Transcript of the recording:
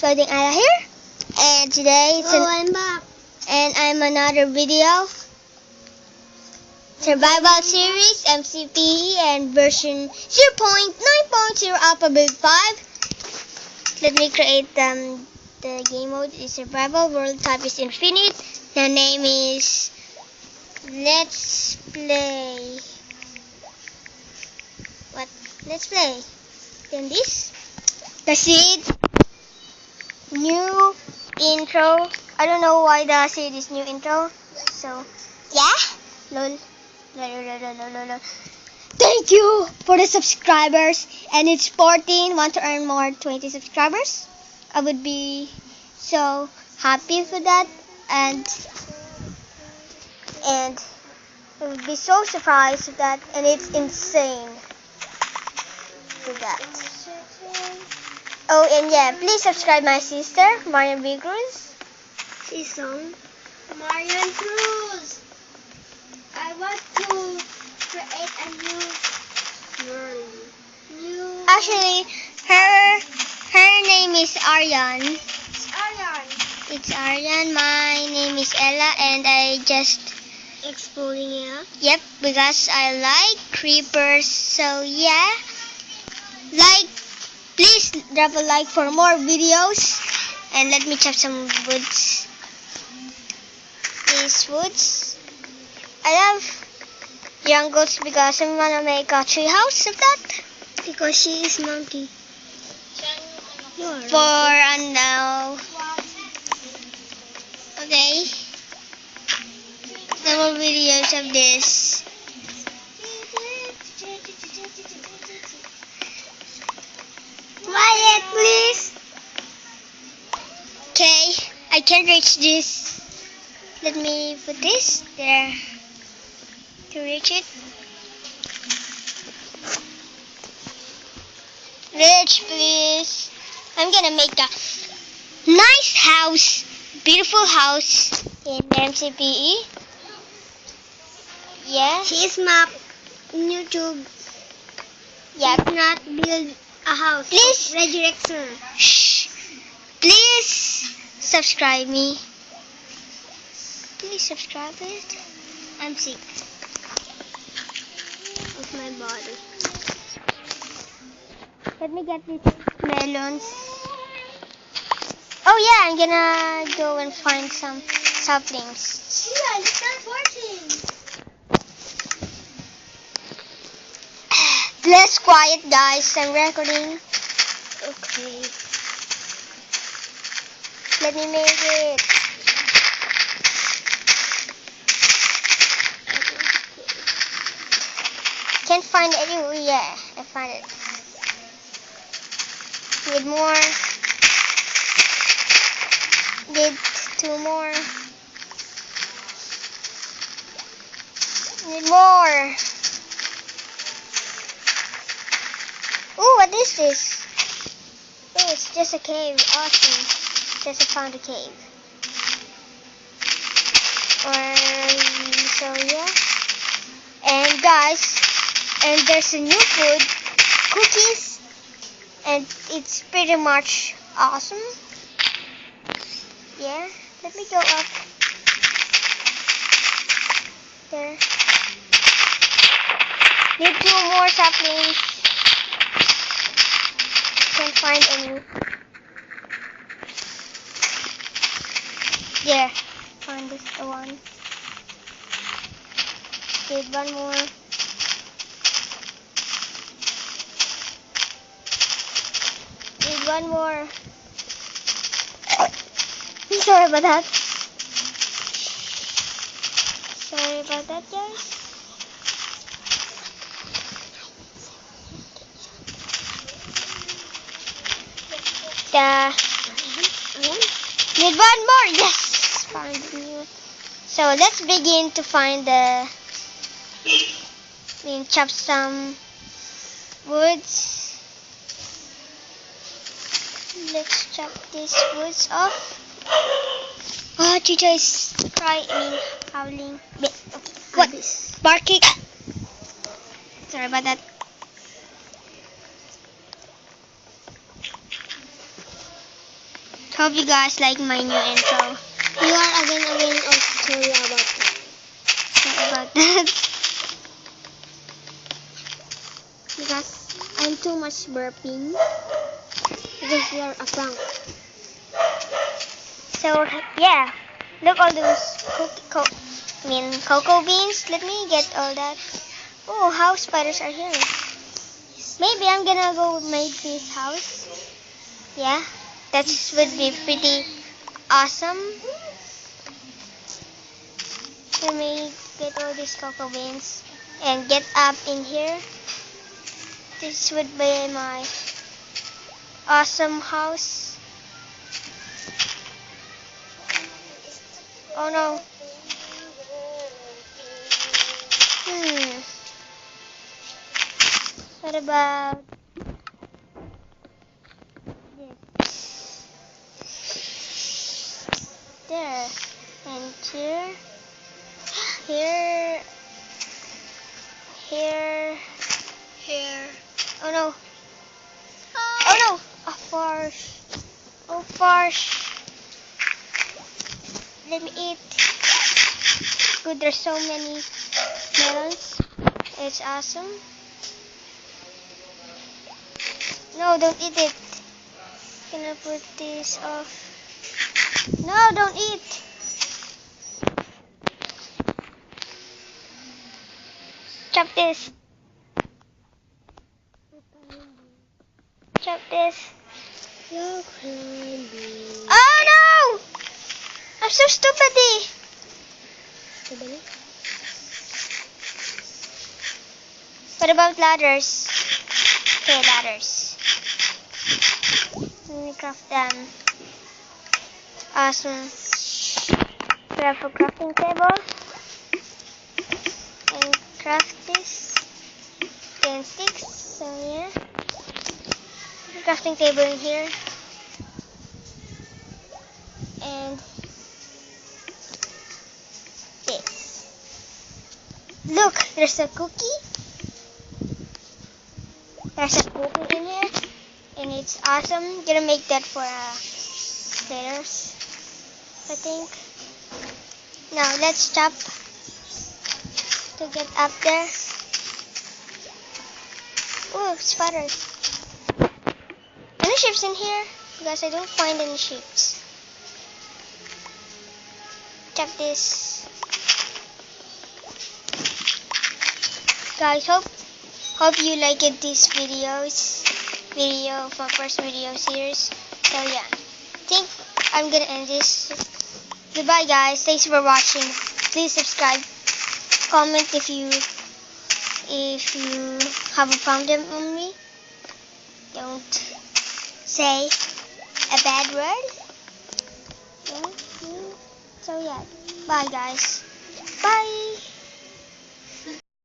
Clothing Ala here, and today I'm back. and I'm another video survival series MCPE and version 0.9.0 Alpha Build 5. Let me create the game mode is survival. World type is infinite. The name is Let's Play. What? Let's Play. Then this. The seed. New intro. I don't know why the seed is new intro. So, yeah. Lol. Lol. Thank you for the subscribers. And it's 14. Want to earn more 20 subscribers? I would be so happy for that. And I would be so surprised with that. And it's insane for that. Oh, and yeah, please subscribe my sister, Marian B. Cruz. She's song. Marian Cruz. I want to create a new world. Actually, her name is Aryan. It's Aryan. It's Aryan. My name is Ella, and I just Exploding it. yep, because I like creepers. So yeah, please drop a like for more videos, and let me chop some woods. These woods. I love young goats because I'm gonna make a tree house of that. Because she is monkey. For now. Okay. No more videos of this. Quiet, please. Okay, I can't reach this. Let me put this there to reach it. Reach, please. I'm gonna make a nice house, beautiful house in MCPE. Yeah. She is map in YouTube. Yeah. Not build a house. Please. Redirect her. Shh. Please subscribe me. Please subscribe it. I'm sick of my body. Let me get these melons. Oh yeah, I'm gonna go and find some saplings. Yeah, it's not working. Less quiet, guys. I'm recording. Okay. Let me make it. Can't find it anywhere. Yeah, I found it. Need more. Need 2 more. Need more. Ooh, what is this? Oh, it's just a cave. Awesome. Just found a cave. So yeah. And guys, and there's a new food, cookies, and it's pretty much awesome. Yeah, let me go up there. Need 2 more saplings. Can't find any. There, found this one. Need 1 more. Need 1 more. Sorry about that. Sorry about that, guys. Need 1 more. Yes, found the new. So let's begin to find chop some woods. Let's chop these woods off. Oh, Chicha is howling. Okay. What? Barking. Sorry about that. Hope you guys like my new intro. You are again also sorry about that. Sorry about that. Because I'm too much burping. Because you are a prank. So yeah, look all those cocoa beans. Let me get all that. Oh, how spiders are here. Maybe I'm gonna go make this house. Yeah, that would be pretty awesome. Let me get all these cocoa beans and get up in here. This would be my awesome house. Oh no. What about this? There. And here. Here. Here. Here. Oh no. Oh no. A farce. Oh farce. Let me eat. Good, there's so many melons. It's awesome. No, don't eat it. Can I put this off? No, don't eat. Chop this. Chop this. You're climbing. Oh no! I'm so stupid. What about ladders? Okay, ladders. Let me craft them. Awesome. We have a crafting table. And craft this. 10 sticks. So yeah. Crafting table in here. And this. Look, there's a cookie. There's a cookie in here. And it's awesome. Gonna make that for later, I think. Now let's chop to get up there. Ooh, spiders. Any ships in here? Because I don't find any ships. Chop this. Guys, hope you liked this video, my first video series. So yeah, I think I'm gonna end this. Goodbye guys, thanks for watching. Please subscribe, comment if you have a problem on me. Don't say a bad word. So yeah, bye guys. Bye.